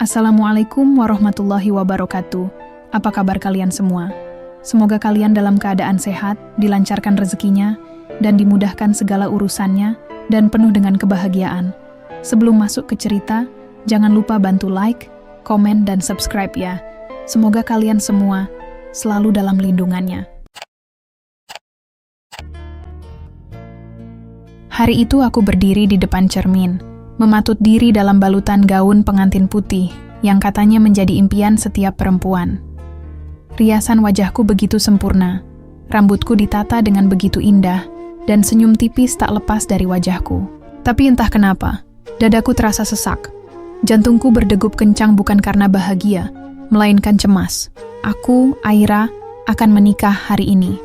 Assalamualaikum warahmatullahi wabarakatuh. Apa kabar kalian semua? Semoga kalian dalam keadaan sehat, dilancarkan rezekinya, dan dimudahkan segala urusannya, dan penuh dengan kebahagiaan. Sebelum masuk ke cerita, jangan lupa bantu like, komen, dan subscribe ya. Semoga kalian semua selalu dalam lindungannya. Hari itu aku berdiri di depan cermin, mematut diri dalam balutan gaun pengantin putih yang katanya menjadi impian setiap perempuan. Riasan wajahku begitu sempurna, rambutku ditata dengan begitu indah, dan senyum tipis tak lepas dari wajahku. Tapi entah kenapa, dadaku terasa sesak. Jantungku berdegup kencang bukan karena bahagia, melainkan cemas. Aku, Aira, akan menikah hari ini.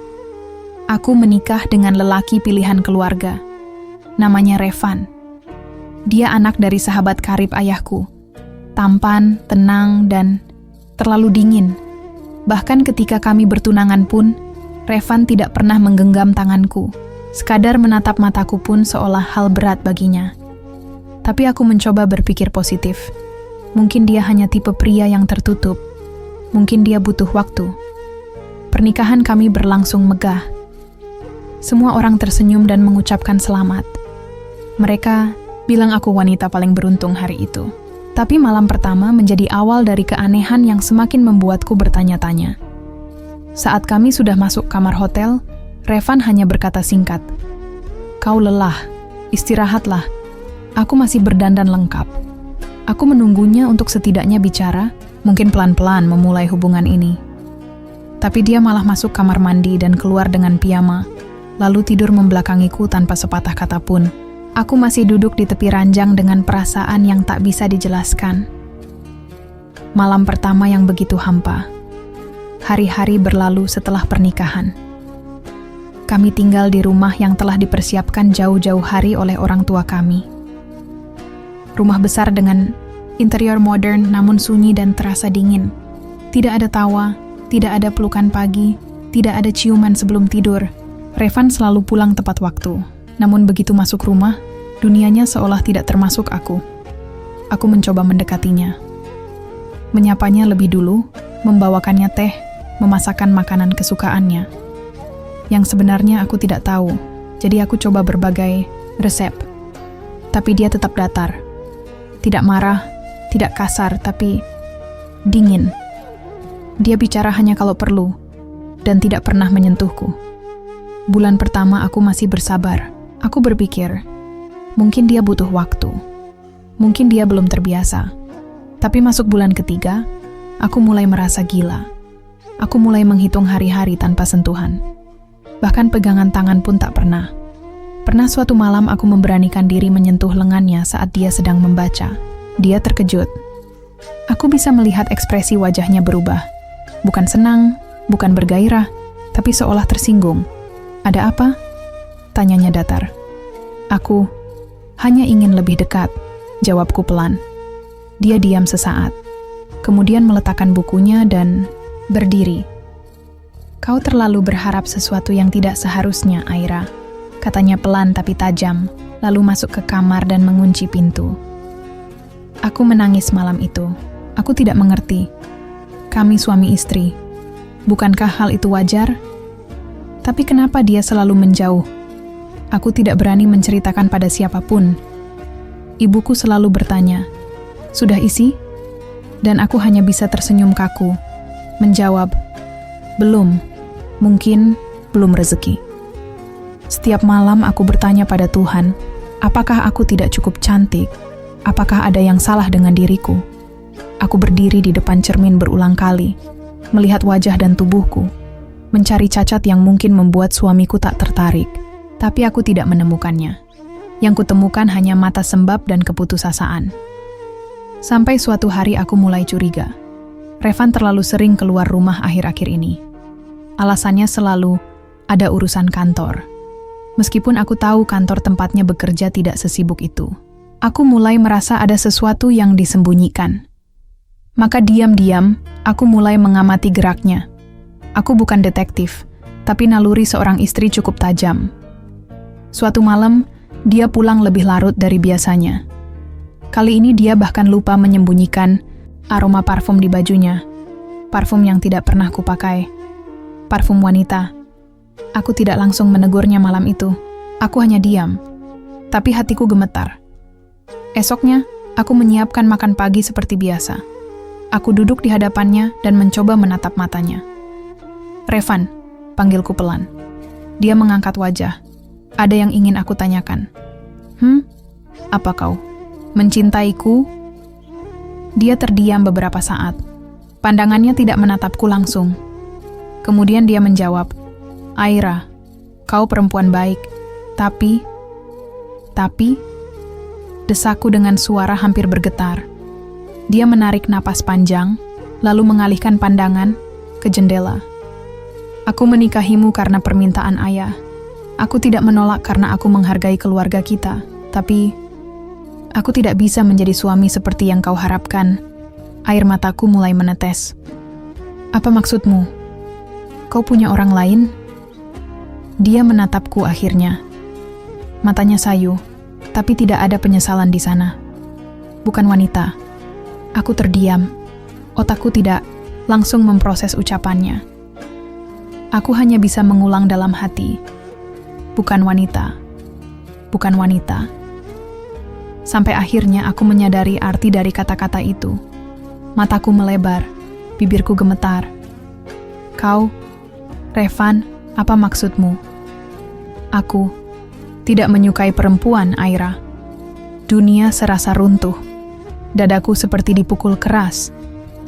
Aku menikah dengan lelaki pilihan keluarga. Namanya Revan. Dia anak dari sahabat karib ayahku. Tampan, tenang, dan terlalu dingin. Bahkan ketika kami bertunangan pun, Revan tidak pernah menggenggam tanganku. Sekadar menatap mataku pun seolah hal berat baginya. Tapi aku mencoba berpikir positif. Mungkin dia hanya tipe pria yang tertutup. Mungkin dia butuh waktu. Pernikahan kami berlangsung megah. Semua orang tersenyum dan mengucapkan selamat. Mereka bilang aku wanita paling beruntung hari itu. Tapi malam pertama menjadi awal dari keanehan yang semakin membuatku bertanya-tanya. Saat kami sudah masuk kamar hotel, Revan hanya berkata singkat, "Kau lelah, istirahatlah. Aku masih berdandan lengkap." Aku menunggunya untuk setidaknya bicara, mungkin pelan-pelan memulai hubungan ini. Tapi dia malah masuk kamar mandi dan keluar dengan piyama, lalu tidur membelakangiku tanpa sepatah kata pun. Aku masih duduk di tepi ranjang dengan perasaan yang tak bisa dijelaskan. Malam pertama yang begitu hampa. Hari-hari berlalu setelah pernikahan. Kami tinggal di rumah yang telah dipersiapkan jauh-jauh hari oleh orang tua kami. Rumah besar dengan interior modern namun sunyi dan terasa dingin. Tidak ada tawa, tidak ada pelukan pagi, tidak ada ciuman sebelum tidur. Revan selalu pulang tepat waktu. Namun begitu masuk rumah, dunianya seolah tidak termasuk aku. Aku mencoba mendekatinya. Menyapanya lebih dulu, membawakannya teh, memasakkan makanan kesukaannya. Yang sebenarnya aku tidak tahu, jadi aku coba berbagai resep. Tapi dia tetap datar. Tidak marah, tidak kasar, tapi dingin. Dia bicara hanya kalau perlu, dan tidak pernah menyentuhku. Bulan pertama aku masih bersabar. Aku berpikir, mungkin dia butuh waktu. Mungkin dia belum terbiasa. Tapi masuk bulan ketiga, aku mulai merasa gila. Aku mulai menghitung hari-hari tanpa sentuhan. Bahkan pegangan tangan pun tak pernah. Pernah suatu malam aku memberanikan diri menyentuh lengannya saat dia sedang membaca. Dia terkejut. Aku bisa melihat ekspresi wajahnya berubah. Bukan senang, bukan bergairah, tapi seolah tersinggung. "Ada apa?" tanyanya datar. "Aku hanya ingin lebih dekat," jawabku pelan. Dia diam sesaat, kemudian meletakkan bukunya dan berdiri. "Kau terlalu berharap sesuatu yang tidak seharusnya, Aira," katanya pelan tapi tajam, lalu masuk ke kamar dan mengunci pintu. Aku menangis malam itu. Aku tidak mengerti. Kami suami istri. Bukankah hal itu wajar? Tapi kenapa dia selalu menjauh? Aku tidak berani menceritakan pada siapapun. Ibuku selalu bertanya, "Sudah isi?" Dan aku hanya bisa tersenyum kaku, menjawab, "Belum, mungkin belum rezeki." Setiap malam aku bertanya pada Tuhan, apakah aku tidak cukup cantik? Apakah ada yang salah dengan diriku? Aku berdiri di depan cermin berulang kali, melihat wajah dan tubuhku, mencari cacat yang mungkin membuat suamiku tak tertarik. Tapi aku tidak menemukannya. Yang kutemukan hanya mata sembab dan keputusasaan. Sampai suatu hari aku mulai curiga. Revan terlalu sering keluar rumah akhir-akhir ini. Alasannya selalu ada urusan kantor. Meskipun aku tahu kantor tempatnya bekerja tidak sesibuk itu. Aku mulai merasa ada sesuatu yang disembunyikan. Maka diam-diam, aku mulai mengamati geraknya. Aku bukan detektif, tapi naluri seorang istri cukup tajam. Suatu malam, dia pulang lebih larut dari biasanya. Kali ini dia bahkan lupa menyembunyikan aroma parfum di bajunya, parfum yang tidak pernah kupakai, parfum wanita. Aku tidak langsung menegurnya malam itu. Aku hanya diam, tapi hatiku gemetar. Esoknya, aku menyiapkan makan pagi seperti biasa. Aku duduk di hadapannya dan mencoba menatap matanya. "Revan," panggilku pelan. Dia mengangkat wajah. Ada yang ingin aku tanyakan. Apa kau? Mencintaiku?" Dia terdiam beberapa saat. Pandangannya tidak menatapku langsung. Kemudian dia menjawab, "Aira, kau perempuan baik, tapi..." Desaku dengan suara hampir bergetar. Dia menarik napas panjang, lalu mengalihkan pandangan ke jendela. "Aku menikahimu karena permintaan ayah. Aku tidak menolak karena aku menghargai keluarga kita, tapi aku tidak bisa menjadi suami seperti yang kau harapkan." Air mataku mulai menetes. "Apa maksudmu? Kau punya orang lain?" Dia menatapku akhirnya. Matanya sayu, tapi tidak ada penyesalan di sana. "Bukan wanita." Aku terdiam. Otakku tidak langsung memproses ucapannya. Aku hanya bisa mengulang dalam hati, "Bukan wanita. Bukan wanita." Sampai akhirnya aku menyadari arti dari kata-kata itu. Mataku melebar, bibirku gemetar. "Kau, Revan, apa maksudmu?" "Aku tidak menyukai perempuan, Aira." Dunia serasa runtuh. Dadaku seperti dipukul keras.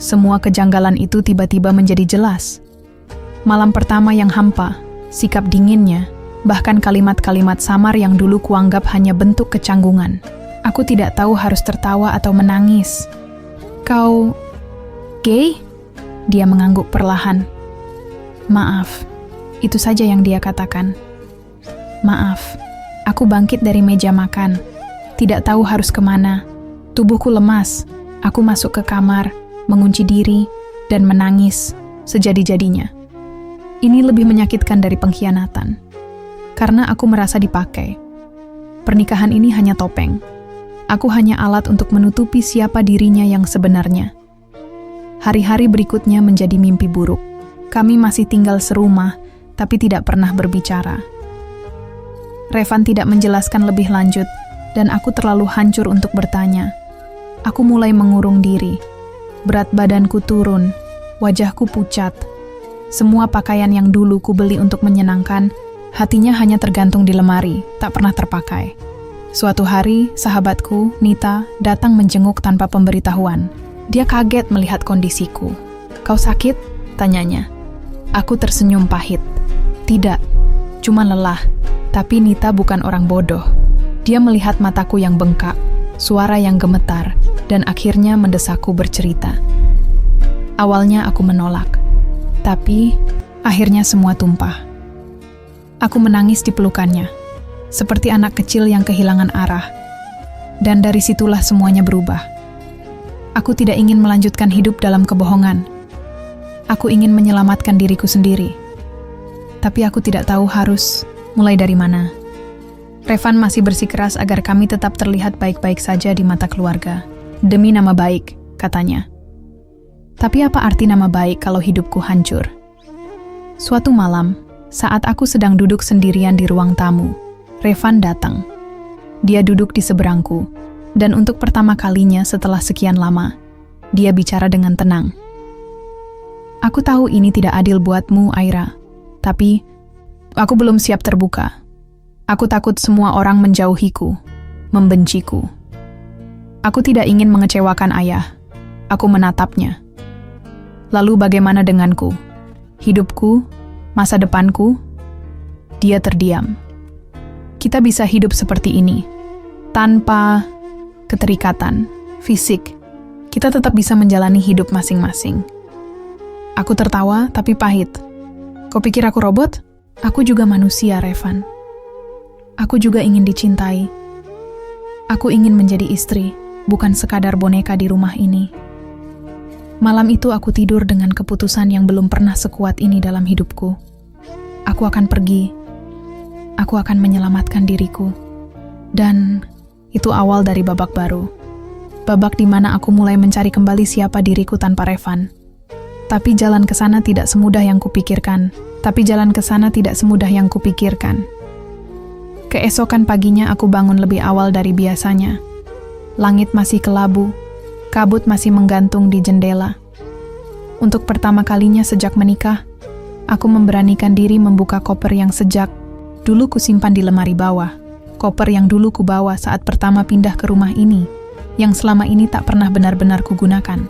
Semua kejanggalan itu tiba-tiba menjadi jelas. Malam pertama yang hampa, sikap dinginnya, bahkan kalimat-kalimat samar yang dulu kuanggap hanya bentuk kecanggungan. Aku tidak tahu harus tertawa atau menangis. "Kau gay?" Dia mengangguk perlahan. "Maaf." Itu saja yang dia katakan. "Maaf." Aku bangkit dari meja makan. Tidak tahu harus kemana. Tubuhku lemas. Aku masuk ke kamar, mengunci diri, dan menangis sejadi-jadinya. Ini lebih menyakitkan dari pengkhianatan. Karena aku merasa dipakai. Pernikahan ini hanya topeng. Aku hanya alat untuk menutupi siapa dirinya yang sebenarnya. Hari-hari berikutnya menjadi mimpi buruk. Kami masih tinggal serumah, tapi tidak pernah berbicara. Revan tidak menjelaskan lebih lanjut, dan aku terlalu hancur untuk bertanya. Aku mulai mengurung diri. Berat badanku turun, wajahku pucat. Semua pakaian yang dulu kubeli untuk menyenangkan, hatinya hanya tergantung di lemari, tak pernah terpakai. Suatu hari, sahabatku, Nita, datang menjenguk tanpa pemberitahuan. Dia kaget melihat kondisiku. "Kau sakit?" tanyanya. Aku tersenyum pahit. "Tidak, cuma lelah." Tapi Nita bukan orang bodoh. Dia melihat mataku yang bengkak, suara yang gemetar, dan akhirnya mendesakku bercerita. Awalnya aku menolak. Tapi, akhirnya semua tumpah. Aku menangis di pelukannya, seperti anak kecil yang kehilangan arah. Dan dari situlah semuanya berubah. Aku tidak ingin melanjutkan hidup dalam kebohongan. Aku ingin menyelamatkan diriku sendiri. Tapi aku tidak tahu harus mulai dari mana. Revan masih bersikeras agar kami tetap terlihat baik-baik saja di mata keluarga. "Demi nama baik," katanya. Tapi apa arti nama baik kalau hidupku hancur? Suatu malam, saat aku sedang duduk sendirian di ruang tamu, Revan datang. Dia duduk di seberangku, dan untuk pertama kalinya setelah sekian lama, dia bicara dengan tenang. "Aku tahu ini tidak adil buatmu, Aira, tapi aku belum siap terbuka. Aku takut semua orang menjauhiku, membenciku. Aku tidak ingin mengecewakan ayah." Aku menatapnya. "Lalu bagaimana denganku? Hidupku? Masa depanku?" Dia terdiam. "Kita bisa hidup seperti ini, tanpa keterikatan fisik. Kita tetap bisa menjalani hidup masing-masing." Aku tertawa, tapi pahit. "Kau pikir aku robot? Aku juga manusia, Revan. Aku juga ingin dicintai. Aku ingin menjadi istri, bukan sekadar boneka di rumah ini." Malam itu aku tidur dengan keputusan yang belum pernah sekuat ini dalam hidupku. Aku akan pergi. Aku akan menyelamatkan diriku. Dan itu awal dari babak baru. babak di mana aku mulai mencari kembali siapa diriku tanpa Revan. Tapi jalan ke sana tidak semudah yang kupikirkan. Keesokan paginya aku bangun lebih awal dari biasanya. Langit masih kelabu, kabut masih menggantung di jendela. Untuk pertama kalinya sejak menikah, aku memberanikan diri membuka koper yang sejak dulu kusimpan di lemari bawah. Koper yang dulu kubawa saat pertama pindah ke rumah ini, yang selama ini tak pernah benar-benar kugunakan.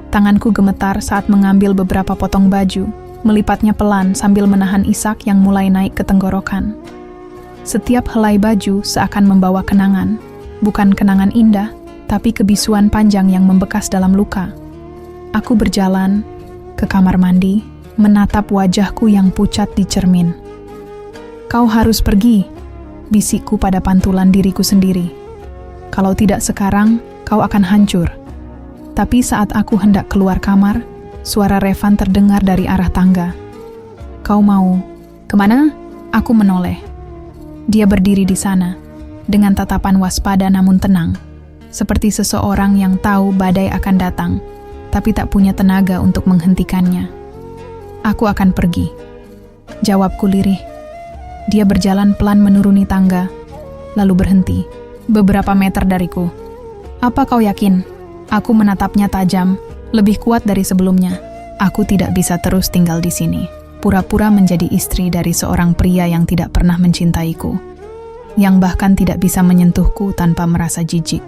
Tanganku gemetar saat mengambil beberapa potong baju, melipatnya pelan sambil menahan isak yang mulai naik ke tenggorokan. Setiap helai baju seakan membawa kenangan, bukan kenangan indah, tapi kebisuan panjang yang membekas dalam luka. Aku berjalan ke kamar mandi, menatap wajahku yang pucat di cermin. "Kau harus pergi," bisikku pada pantulan diriku sendiri. "Kalau tidak sekarang, kau akan hancur." Tapi saat aku hendak keluar kamar, suara Revan terdengar dari arah tangga. "Kau mau kemana?" Aku menoleh. Dia berdiri di sana, dengan tatapan waspada namun tenang, seperti seseorang yang tahu badai akan datang, tapi tak punya tenaga untuk menghentikannya. "Aku akan pergi," jawabku lirih. Dia berjalan pelan menuruni tangga, lalu berhenti, beberapa meter dariku. "Apa kau yakin?" Aku menatapnya tajam, lebih kuat dari sebelumnya. Aku tidak bisa terus tinggal di sini, pura-pura menjadi istri dari seorang pria yang tidak pernah mencintaiku, yang bahkan tidak bisa menyentuhku tanpa merasa jijik.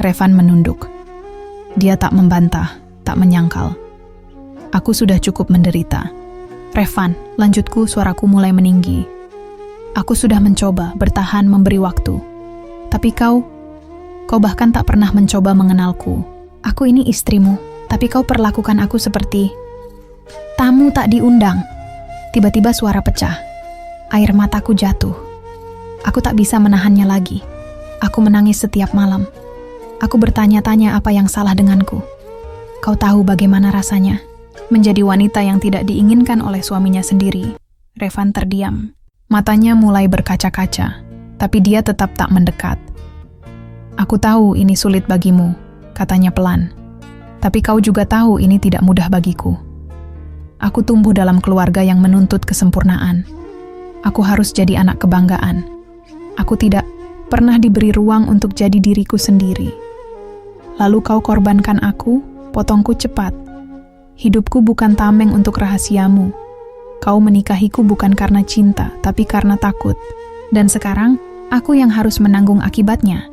Revan menunduk. Dia tak membantah, tak menyangkal. Aku sudah cukup menderita. "Revan," lanjutku, suaraku mulai meninggi. "Aku sudah mencoba bertahan, memberi waktu. Tapi kau bahkan tak pernah mencoba mengenalku. Aku ini istrimu, tapi kau perlakukan aku seperti tamu tak diundang." Tiba-tiba suara pecah. Air mataku jatuh. Aku tak bisa menahannya lagi. Aku menangis setiap malam. Aku bertanya-tanya apa yang salah denganku. "Kau tahu bagaimana rasanya menjadi wanita yang tidak diinginkan oleh suaminya sendiri?" Revan terdiam. Matanya mulai berkaca-kaca, tapi dia tetap tak mendekat. "Aku tahu ini sulit bagimu," katanya pelan. "Tapi kau juga tahu ini tidak mudah bagiku. Aku tumbuh dalam keluarga yang menuntut kesempurnaan. Aku harus jadi anak kebanggaan. Aku tidak pernah diberi ruang untuk jadi diriku sendiri. Lalu kau korbankan aku, potongku cepat. Hidupku bukan tameng untuk rahasiamu. Kau menikahiku bukan karena cinta, tapi karena takut. Dan sekarang, aku yang harus menanggung akibatnya."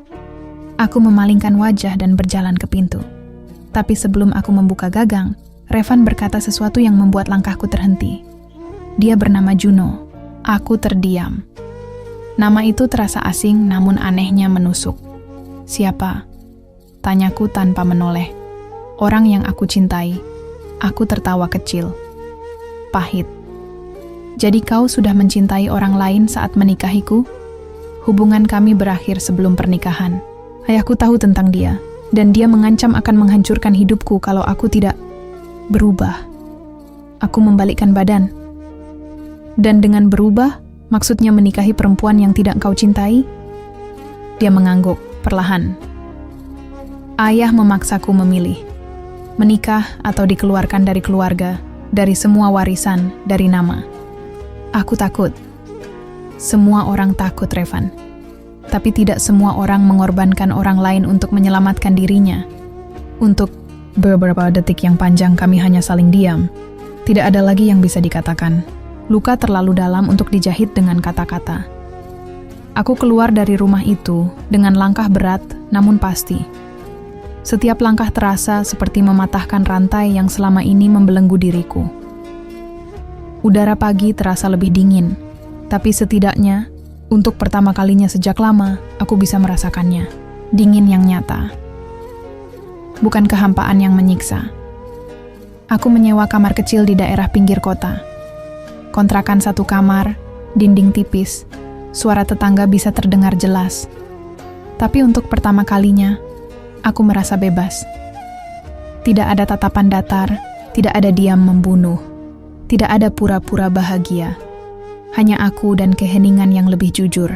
Aku memalingkan wajah dan berjalan ke pintu. Tapi sebelum aku membuka gagang, Revan berkata sesuatu yang membuat langkahku terhenti. Dia bernama Juno. Aku terdiam. Nama itu terasa asing namun anehnya menusuk. "Siapa?" tanyaku tanpa menoleh. "Orang yang aku cintai." Aku tertawa kecil. "Pahit. Jadi kau sudah mencintai orang lain saat menikahiku?" Hubungan kami berakhir sebelum pernikahan. Ayahku tahu tentang dia, dan dia mengancam akan menghancurkan hidupku kalau aku tidak berubah. Aku membalikkan badan. "Dan dengan berubah, maksudnya menikahi perempuan yang tidak kau cintai?" Dia mengangguk, perlahan. "Ayah memaksaku memilih. Menikah atau dikeluarkan dari keluarga, dari semua warisan, dari nama. Aku takut." Semua orang takut, Revan. Tapi tidak semua orang mengorbankan orang lain untuk menyelamatkan dirinya. Untuk beberapa detik yang panjang kami hanya saling diam. Tidak ada lagi yang bisa dikatakan. Luka terlalu dalam untuk dijahit dengan kata-kata. Aku keluar dari rumah itu dengan langkah berat namun pasti. Setiap langkah terasa seperti mematahkan rantai yang selama ini membelenggu diriku. Udara pagi terasa lebih dingin, tapi setidaknya untuk pertama kalinya sejak lama, aku bisa merasakannya. Dingin yang nyata. Bukan kehampaan yang menyiksa. Aku menyewa kamar kecil di daerah pinggir kota. Kontrakan satu kamar, dinding tipis, suara tetangga bisa terdengar jelas. Tapi untuk pertama kalinya, aku merasa bebas. Tidak ada tatapan datar, tidak ada diam membunuh, tidak ada pura-pura bahagia. Hanya aku dan keheningan yang lebih jujur.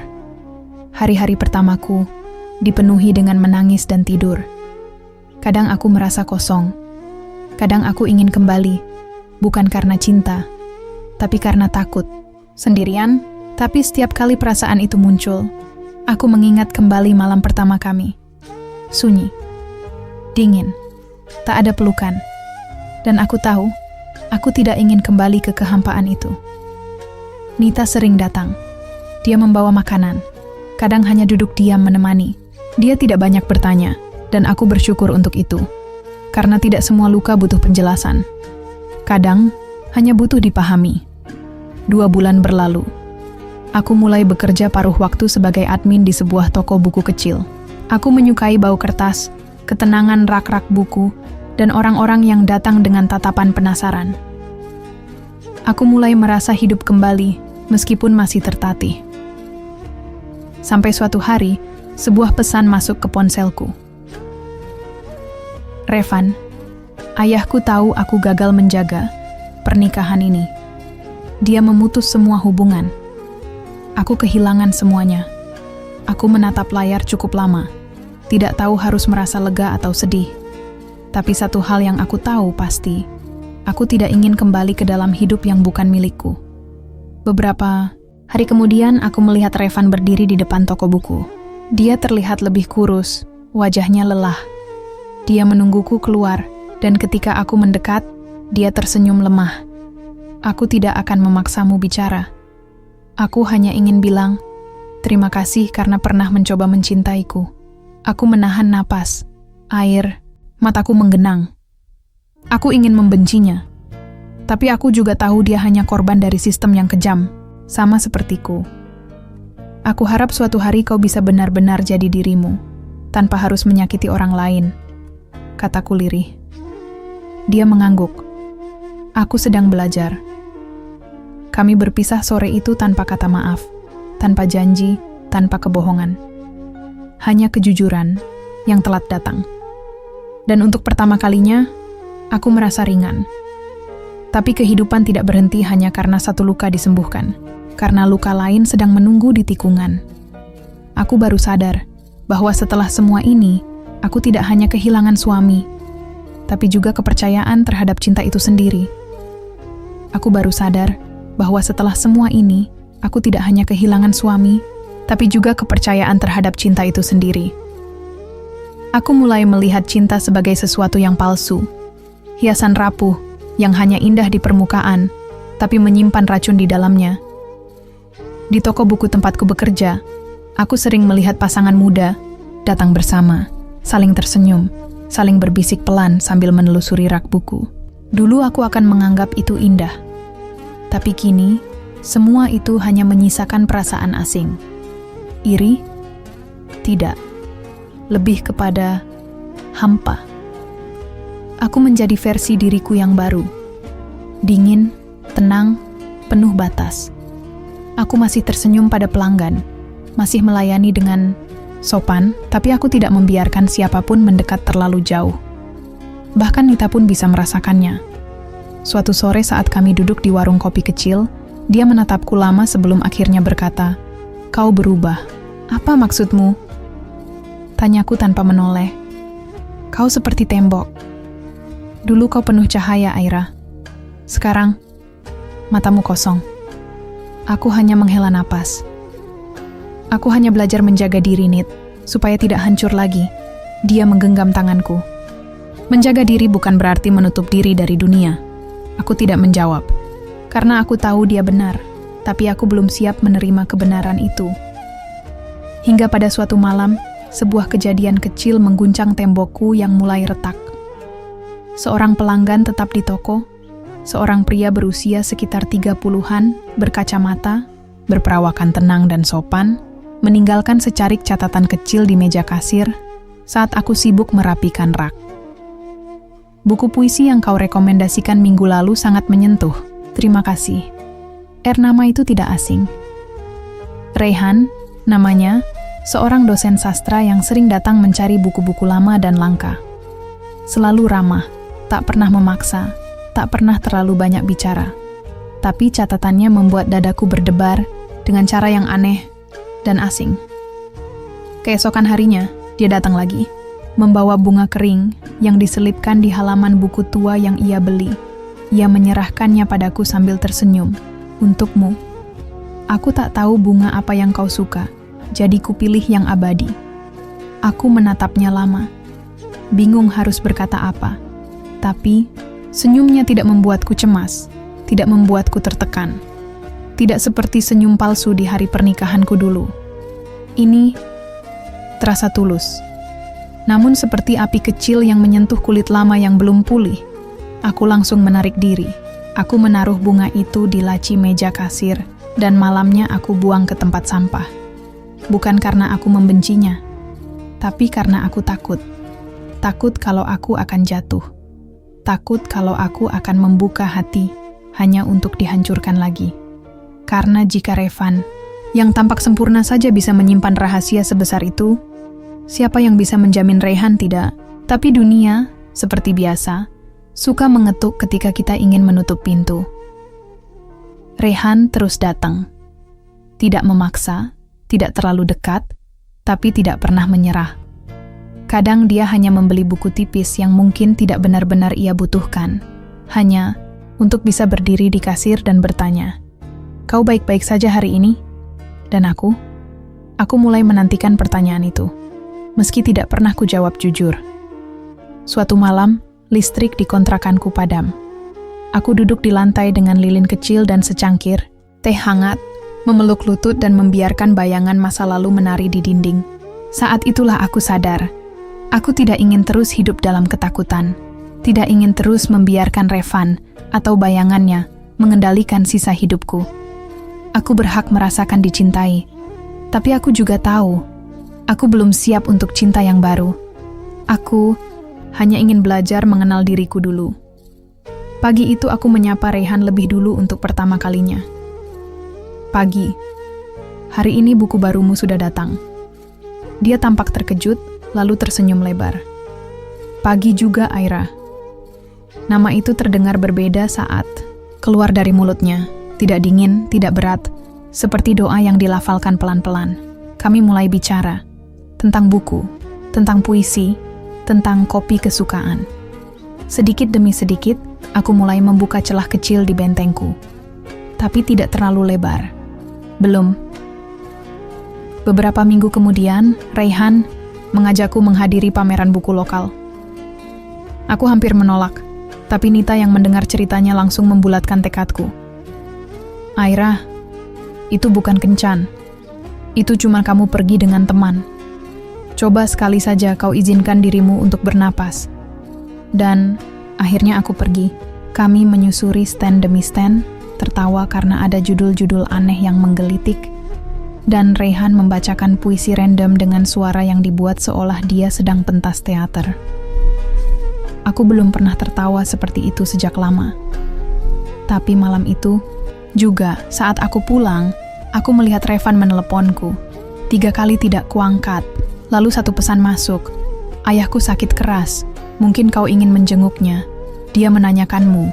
Hari-hari pertamaku dipenuhi dengan menangis dan tidur. Kadang aku merasa kosong. Kadang aku ingin kembali, bukan karena cinta, tapi karena takut. Sendirian, tapi setiap kali perasaan itu muncul, aku mengingat kembali malam pertama kami. Sunyi, dingin, tak ada pelukan. Dan aku tahu, aku tidak ingin kembali ke kehampaan itu. Nita sering datang. Dia membawa makanan. Kadang hanya duduk diam menemani. Dia tidak banyak bertanya, dan aku bersyukur untuk itu. Karena tidak semua luka butuh penjelasan. Kadang, hanya butuh dipahami. 2 bulan berlalu. Aku mulai bekerja paruh waktu sebagai admin di sebuah toko buku kecil. Aku menyukai bau kertas, ketenangan rak-rak buku, dan orang-orang yang datang dengan tatapan penasaran. Aku mulai merasa hidup kembali, meskipun masih tertatih. Sampai suatu hari, sebuah pesan masuk ke ponselku. Revan, ayahku tahu aku gagal menjaga pernikahan ini. Dia memutus semua hubungan. Aku kehilangan semuanya. Aku menatap layar cukup lama. Tidak tahu harus merasa lega atau sedih. Tapi satu hal yang aku tahu pasti, aku tidak ingin kembali ke dalam hidup yang bukan milikku. Beberapa hari kemudian aku melihat Revan berdiri di depan toko buku. Dia terlihat lebih kurus, wajahnya lelah. Dia menungguku keluar, dan ketika aku mendekat, dia tersenyum lemah. Aku tidak akan memaksamu bicara. Aku hanya ingin bilang, terima kasih karena pernah mencoba mencintaiku. Aku menahan napas, air, mataku menggenang. Aku ingin membencinya. Tapi aku juga tahu dia hanya korban dari sistem yang kejam, sama sepertiku. Aku harap suatu hari kau bisa benar-benar jadi dirimu, tanpa harus menyakiti orang lain, kataku lirih. Dia mengangguk. Aku sedang belajar. Kami berpisah sore itu tanpa kata maaf, tanpa janji, tanpa kebohongan. Hanya kejujuran yang telat datang. Dan untuk pertama kalinya, aku merasa ringan. Tapi kehidupan tidak berhenti hanya karena satu luka disembuhkan, karena luka lain sedang menunggu di tikungan. Aku baru sadar bahwa setelah semua ini, aku tidak hanya kehilangan suami, tapi juga kepercayaan terhadap cinta itu sendiri. Aku baru sadar bahwa setelah semua ini, aku tidak hanya kehilangan suami, tapi juga kepercayaan terhadap cinta itu sendiri. Aku mulai melihat cinta sebagai sesuatu yang palsu, hiasan rapuh yang hanya indah di permukaan, tapi menyimpan racun di dalamnya. Di toko buku tempatku bekerja, aku sering melihat pasangan muda datang bersama, saling tersenyum, saling berbisik pelan sambil menelusuri rak buku. Dulu aku akan menganggap itu indah. Tapi kini, semua itu hanya menyisakan perasaan asing. Iri? Tidak. Lebih kepada hampa. Aku menjadi versi diriku yang baru. Dingin, tenang, penuh batas. Aku masih tersenyum pada pelanggan, masih melayani dengan sopan, tapi aku tidak membiarkan siapapun mendekat terlalu jauh. Bahkan Nita pun bisa merasakannya. Suatu sore saat kami duduk di warung kopi kecil, dia menatapku lama sebelum akhirnya berkata, "Kau berubah. Apa maksudmu?" Tanyaku tanpa menoleh. "Kau seperti tembok. Dulu kau penuh cahaya, Aira. Sekarang, matamu kosong." Aku hanya menghela napas. Aku hanya belajar menjaga diri, Nit, supaya tidak hancur lagi. Dia menggenggam tanganku. Menjaga diri bukan berarti menutup diri dari dunia. Aku tidak menjawab, karena aku tahu dia benar, tapi aku belum siap menerima kebenaran itu. Hingga pada suatu malam, sebuah kejadian kecil mengguncang tembokku yang mulai retak. Seorang pelanggan tetap di toko, seorang pria berusia sekitar 30-an, berkacamata, berperawakan tenang dan sopan, meninggalkan secarik catatan kecil di meja kasir saat aku sibuk merapikan rak. "Buku puisi yang kau rekomendasikan minggu lalu sangat menyentuh. Terima kasih." Nama itu tidak asing. Rehan, namanya, seorang dosen sastra yang sering datang mencari buku-buku lama dan langka. Selalu ramah, tak pernah memaksa, tak pernah terlalu banyak bicara. Tapi catatannya membuat dadaku berdebar dengan cara yang aneh dan asing. Keesokan harinya, dia datang lagi. membawa bunga kering yang diselipkan di halaman buku tua yang ia beli. Ia menyerahkannya padaku sambil tersenyum. Untukmu. Aku tak tahu bunga apa yang kau suka, jadi kupilih yang abadi. Aku menatapnya lama. Bingung harus berkata apa. Tapi, senyumnya tidak membuatku cemas, tidak membuatku tertekan. Tidak seperti senyum palsu di hari pernikahanku dulu. Ini terasa tulus. Namun seperti api kecil yang menyentuh kulit lama yang belum pulih, aku langsung menarik diri. Aku menaruh bunga itu di laci meja kasir, dan malamnya aku buang ke tempat sampah. Bukan karena aku membencinya, tapi karena aku takut. Takut kalau aku akan jatuh. Takut kalau aku akan membuka hati hanya untuk dihancurkan lagi. Karena jika Revan, yang tampak sempurna saja bisa menyimpan rahasia sebesar itu, siapa yang bisa menjamin Rehan tidak? Tapi dunia, seperti biasa, suka mengetuk ketika kita ingin menutup pintu. Rehan terus datang. Tidak memaksa, tidak terlalu dekat, tapi tidak pernah menyerah. Kadang dia hanya membeli buku tipis yang mungkin tidak benar-benar ia butuhkan, hanya untuk bisa berdiri di kasir dan bertanya, "Kau baik-baik saja hari ini?" Dan aku mulai menantikan pertanyaan itu, meski tidak pernah kujawab jujur. Suatu malam, listrik di kontrakanku padam. Aku duduk di lantai dengan lilin kecil dan secangkir, teh hangat, memeluk lutut dan membiarkan bayangan masa lalu menari di dinding. Saat itulah aku sadar, aku tidak ingin terus hidup dalam ketakutan, tidak ingin terus membiarkan Revan atau bayangannya mengendalikan sisa hidupku. Aku berhak merasakan dicintai, tapi aku juga tahu, aku belum siap untuk cinta yang baru. Aku hanya ingin belajar mengenal diriku dulu. Pagi itu aku menyapa Rehan lebih dulu untuk pertama kalinya. "Pagi. Hari ini buku barumu sudah datang." Dia tampak terkejut, lalu tersenyum lebar. "Pagi juga, Aira." Nama itu terdengar berbeda saat keluar dari mulutnya. Tidak dingin, tidak berat, seperti doa yang dilafalkan pelan-pelan. Kami mulai bicara tentang buku, tentang puisi, tentang kopi kesukaan. Sedikit demi sedikit, aku mulai membuka celah kecil di bentengku. Tapi tidak terlalu lebar. Belum. Beberapa minggu kemudian, Rehan mengajakku menghadiri pameran buku lokal. Aku hampir menolak, tapi Nita yang mendengar ceritanya langsung membulatkan tekadku. "Aira, itu bukan kencan. Itu cuma kamu pergi dengan teman. Coba sekali saja kau izinkan dirimu untuk bernapas." Dan akhirnya aku pergi. Kami menyusuri stand demi stand, tertawa karena ada judul-judul aneh yang menggelitik, dan Rehan membacakan puisi random dengan suara yang dibuat seolah dia sedang pentas teater. Aku belum pernah tertawa seperti itu sejak lama. Tapi malam itu, juga saat aku pulang, aku melihat Revan meneleponku. 3 kali tidak kuangkat, lalu satu pesan masuk. "Ayahku sakit keras, mungkin kau ingin menjenguknya. Dia menanyakanmu."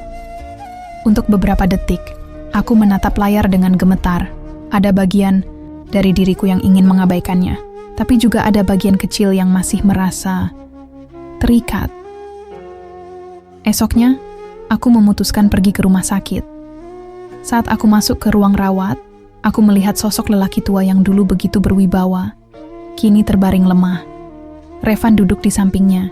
Untuk beberapa detik, aku menatap layar dengan gemetar. Ada bagian dari diriku yang ingin mengabaikannya, tapi juga ada bagian kecil yang masih merasa terikat. Esoknya, aku memutuskan pergi ke rumah sakit. Saat aku masuk ke ruang rawat, aku melihat sosok lelaki tua yang dulu begitu berwibawa, kini terbaring lemah. Revan duduk di sampingnya.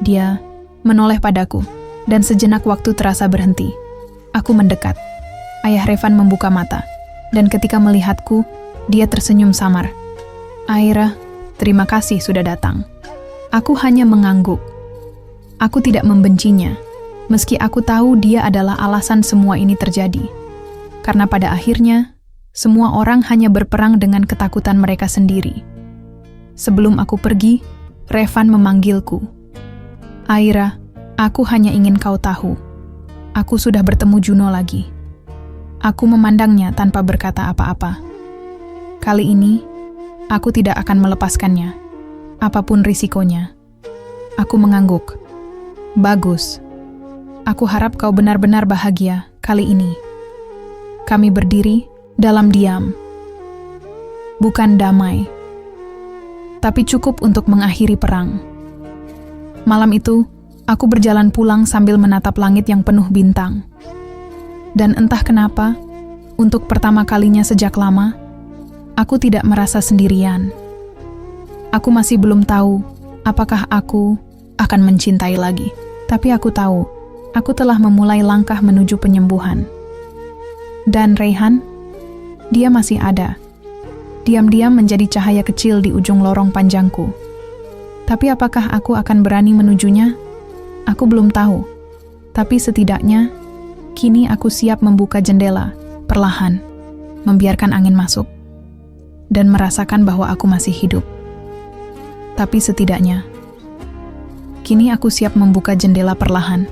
Dia menoleh padaku, dan sejenak waktu terasa berhenti. Aku mendekat. Ayah Revan membuka mata, dan ketika melihatku, dia tersenyum samar. "Aira, terima kasih sudah datang." Aku hanya mengangguk. Aku tidak membencinya, meski aku tahu dia adalah alasan semua ini terjadi. Karena pada akhirnya, semua orang hanya berperang dengan ketakutan mereka sendiri. Sebelum aku pergi, Revan memanggilku. "Aira, aku hanya ingin kau tahu. Aku sudah bertemu Juno lagi." Aku memandangnya tanpa berkata apa-apa. Kali ini, aku tidak akan melepaskannya, apapun risikonya. Aku mengangguk. "Bagus. Aku harap kau benar-benar bahagia kali ini." Kami berdiri dalam diam. Bukan damai, tapi cukup untuk mengakhiri perang. Malam itu, aku berjalan pulang sambil menatap langit yang penuh bintang. Dan entah kenapa, untuk pertama kalinya sejak lama, aku tidak merasa sendirian. Aku masih belum tahu apakah aku akan mencintai lagi. Tapi aku tahu, aku telah memulai langkah menuju penyembuhan. Dan Raihan, dia masih ada. Diam-diam menjadi cahaya kecil di ujung lorong panjangku. Tapi apakah aku akan berani menujunya? Aku belum tahu. Tapi setidaknya, kini aku siap membuka jendela, perlahan, membiarkan angin masuk, dan merasakan bahwa aku masih hidup. Tapi setidaknya, kini aku siap membuka jendela perlahan,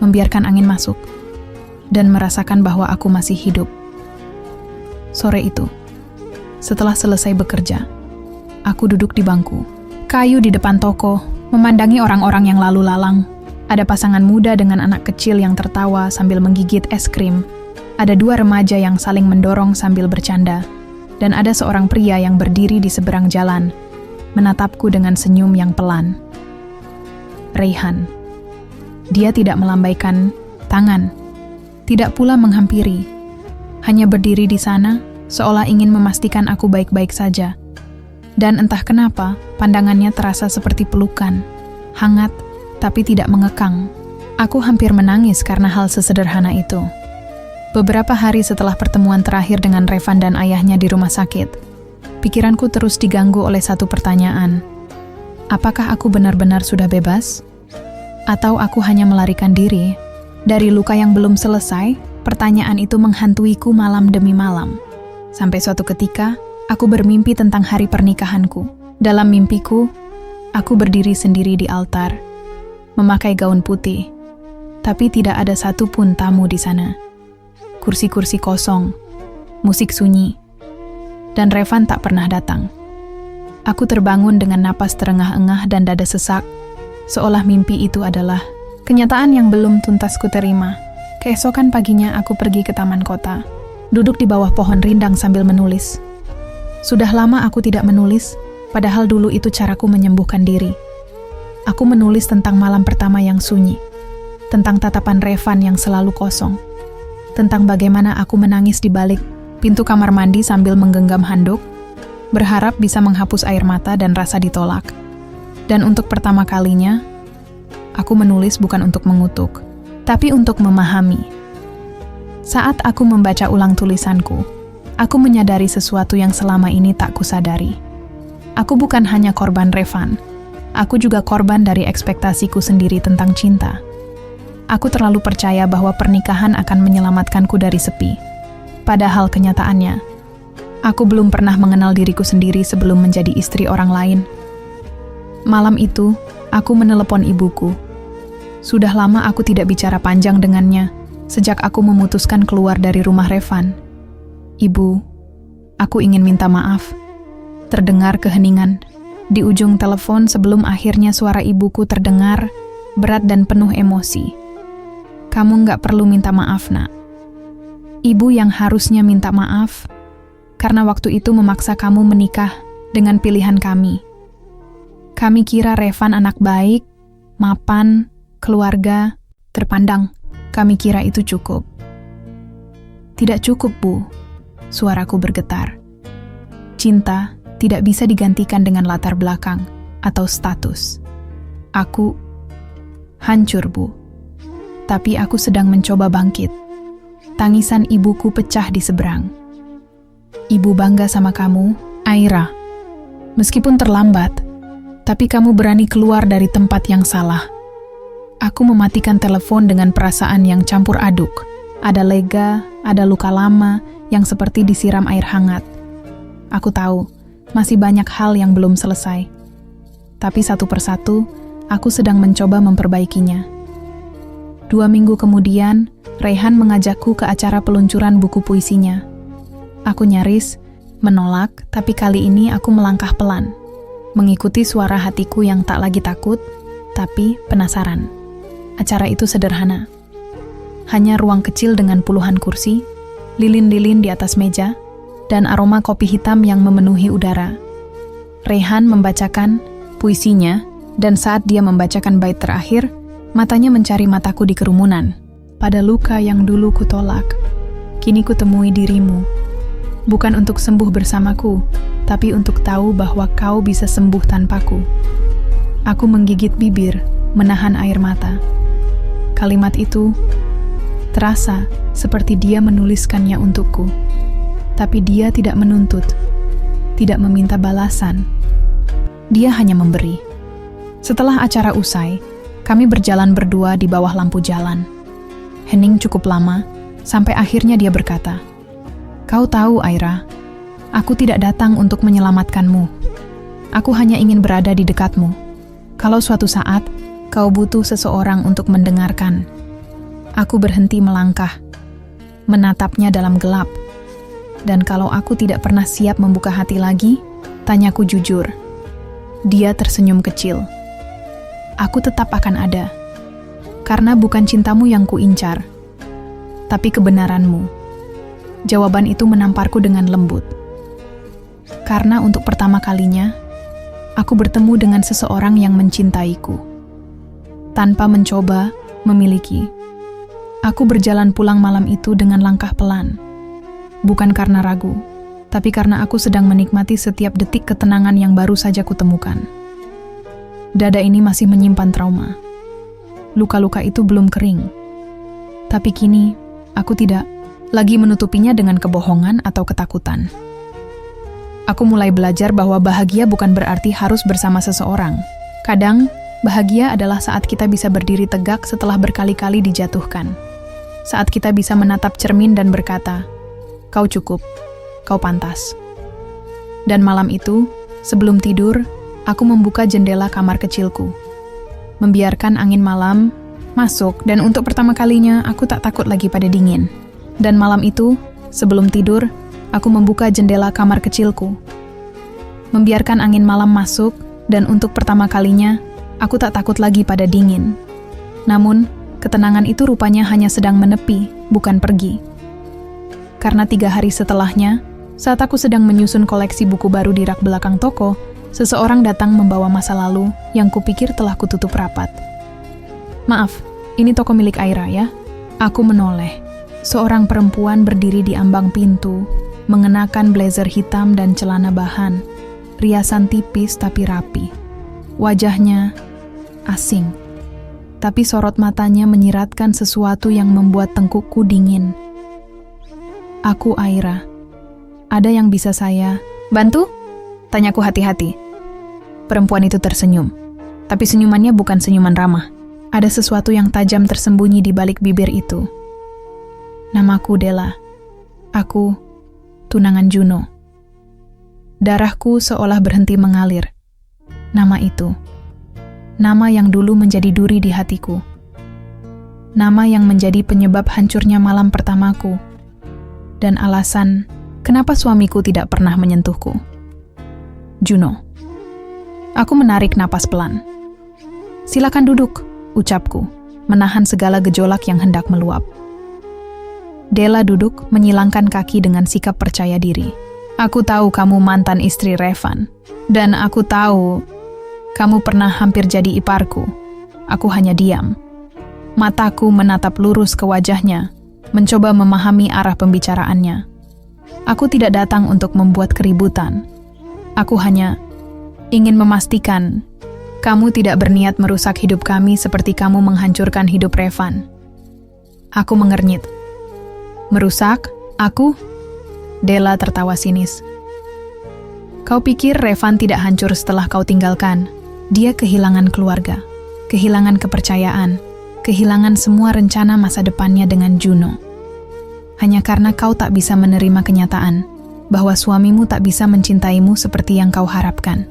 membiarkan angin masuk, dan merasakan bahwa aku masih hidup. Sore itu, setelah selesai bekerja, aku duduk di bangku kayu di depan toko, memandangi orang-orang yang lalu lalang. Ada pasangan muda dengan anak kecil yang tertawa sambil menggigit es krim. Ada dua remaja yang saling mendorong sambil bercanda. Dan ada seorang pria yang berdiri di seberang jalan, menatapku dengan senyum yang pelan. Raihan. Dia tidak melambaikan tangan, tidak pula menghampiri. Hanya berdiri di sana, seolah ingin memastikan aku baik-baik saja. Dan entah kenapa, pandangannya terasa seperti pelukan, hangat, tapi tidak mengekang. Aku hampir menangis karena hal sesederhana itu. Beberapa hari setelah pertemuan terakhir dengan Revan dan ayahnya di rumah sakit, pikiranku terus diganggu oleh satu pertanyaan. Apakah aku benar-benar sudah bebas? Atau aku hanya melarikan diri? Dari luka yang belum selesai, pertanyaan itu menghantuiku malam demi malam. Sampai suatu ketika, aku bermimpi tentang hari pernikahanku. Dalam mimpiku, aku berdiri sendiri di altar, memakai gaun putih, tapi tidak ada satupun tamu di sana. Kursi-kursi kosong, musik sunyi, dan Revan tak pernah datang. Aku terbangun dengan napas terengah-engah dan dada sesak, seolah mimpi itu adalah kenyataan yang belum tuntas kuterima. Keesokan paginya aku pergi ke taman kota, duduk di bawah pohon rindang sambil menulis. Sudah lama aku tidak menulis, padahal dulu itu caraku menyembuhkan diri. Aku menulis tentang malam pertama yang sunyi, tentang tatapan Revan yang selalu kosong, tentang bagaimana aku menangis di balik pintu kamar mandi sambil menggenggam handuk, berharap bisa menghapus air mata dan rasa ditolak. Dan untuk pertama kalinya, aku menulis bukan untuk mengutuk, tapi untuk memahami. Saat aku membaca ulang tulisanku, aku menyadari sesuatu yang selama ini tak kusadari. Aku bukan hanya korban Revan, aku juga korban dari ekspektasiku sendiri tentang cinta. Aku terlalu percaya bahwa pernikahan akan menyelamatkanku dari sepi. Padahal kenyataannya, aku belum pernah mengenal diriku sendiri sebelum menjadi istri orang lain. Malam itu, aku menelepon ibuku. Sudah lama aku tidak bicara panjang dengannya, sejak aku memutuskan keluar dari rumah Revan. Ibu, aku ingin minta maaf. Terdengar keheningan di ujung telepon sebelum akhirnya suara ibuku terdengar, berat dan penuh emosi. Kamu nggak perlu minta maaf, nak. Ibu yang harusnya minta maaf, karena waktu itu memaksa kamu menikah dengan pilihan kami. Kami kira Revan anak baik, mapan, keluarga, terpandang. Kami kira itu cukup. Tidak cukup, Bu. Suaraku bergetar. Cinta tidak bisa digantikan dengan latar belakang atau status. Aku hancur, Bu. Tapi aku sedang mencoba bangkit. Tangisan ibuku pecah di seberang. Ibu bangga sama kamu, Aira. Meskipun terlambat, tapi kamu berani keluar dari tempat yang salah. Aku mematikan telepon dengan perasaan yang campur aduk. Ada lega, ada luka lama yang seperti disiram air hangat. Aku tahu, masih banyak hal yang belum selesai. Tapi satu persatu, aku sedang mencoba memperbaikinya. 2 minggu kemudian, Raihan mengajakku ke acara peluncuran buku puisinya. Aku nyaris menolak, tapi kali ini aku melangkah pelan, mengikuti suara hatiku yang tak lagi takut, tapi penasaran. Acara itu sederhana. Hanya ruang kecil dengan puluhan kursi, lilin-lilin di atas meja, dan aroma kopi hitam yang memenuhi udara. Raihan membacakan puisinya Dan saat dia membacakan bait terakhir, matanya mencari mataku di kerumunan. Pada luka yang dulu kutolak, kini kutemui dirimu. Bukan untuk sembuh bersamaku, tapi untuk tahu bahwa kau bisa sembuh tanpaku. Aku menggigit bibir, menahan air mata. Kalimat itu terasa seperti dia menuliskannya untukku. Tapi dia tidak menuntut, tidak meminta balasan. Dia hanya memberi. Setelah acara usai, kami berjalan berdua di bawah lampu jalan. Hening cukup lama, sampai akhirnya dia berkata, "Kau tahu, Aira, aku tidak datang untuk menyelamatkanmu. Aku hanya ingin berada di dekatmu. Kalau suatu saat, kau butuh seseorang untuk mendengarkan." Aku berhenti melangkah, menatapnya dalam gelap. Dan kalau aku tidak pernah siap membuka hati lagi, tanyaku jujur. Dia tersenyum kecil. Aku tetap akan ada. Karena bukan cintamu yang kuincar, tapi kebenaranmu. Jawaban itu menamparku dengan lembut. Karena untuk pertama kalinya, aku bertemu dengan seseorang yang mencintaiku. Tanpa mencoba, memiliki. Aku berjalan pulang malam itu dengan langkah pelan. Bukan karena ragu, tapi karena aku sedang menikmati setiap detik ketenangan yang baru saja kutemukan. Dada ini masih menyimpan trauma. Luka-luka itu belum kering. Tapi kini, aku tidak lagi menutupinya dengan kebohongan atau ketakutan. Aku mulai belajar bahwa bahagia bukan berarti harus bersama seseorang. Kadang, bahagia adalah saat kita bisa berdiri tegak setelah berkali-kali dijatuhkan. Saat kita bisa menatap cermin dan berkata, "Kau cukup, kau pantas." Dan malam itu, sebelum tidur, aku membuka jendela kamar kecilku. Membiarkan angin malam masuk, dan untuk pertama kalinya aku tak takut lagi pada dingin. Dan malam itu, sebelum tidur, aku membuka jendela kamar kecilku. Membiarkan angin malam masuk, dan untuk pertama kalinya, aku tak takut lagi pada dingin. Namun, ketenangan itu rupanya hanya sedang menepi, bukan pergi. Karena 3 hari setelahnya, saat aku sedang menyusun koleksi buku baru di rak belakang toko, seseorang datang membawa masa lalu yang kupikir telah kututup rapat. "Maaf, ini toko milik Aira ya?" Aku menoleh. Seorang perempuan berdiri di ambang pintu, mengenakan blazer hitam dan celana bahan, riasan tipis tapi rapi. Wajahnya asing, tapi sorot matanya menyiratkan sesuatu yang membuat tengkukku dingin. "Aku Aira. Ada yang bisa saya bantu?" Tanyaku hati-hati. Perempuan itu tersenyum, tapi senyumannya bukan senyuman ramah. Ada sesuatu yang tajam tersembunyi di balik bibir itu. "Namaku Della. Aku tunangan Juno." Darahku seolah berhenti mengalir. Nama itu. Nama yang dulu menjadi duri di hatiku. Nama yang menjadi penyebab hancurnya malam pertamaku. Dan alasan kenapa suamiku tidak pernah menyentuhku. Juno. Aku menarik napas pelan. "Silakan duduk," ucapku, menahan segala gejolak yang hendak meluap. Della duduk, menyilangkan kaki dengan sikap percaya diri. "Aku tahu kamu mantan istri Revan, dan aku tahu kamu pernah hampir jadi iparku." Aku hanya diam. Mataku menatap lurus ke wajahnya, mencoba memahami arah pembicaraannya. Aku tidak datang untuk membuat keributan. Aku hanya ingin memastikan kamu tidak berniat merusak hidup kami seperti kamu menghancurkan hidup Revan. Aku mengernyit. "Merusak? Aku?" Della tertawa sinis. "Kau pikir Revan tidak hancur setelah kau tinggalkan? Dia kehilangan keluarga, kehilangan kepercayaan, kehilangan semua rencana masa depannya dengan Juno. Hanya karena kau tak bisa menerima kenyataan bahwa suamimu tak bisa mencintaimu seperti yang kau harapkan."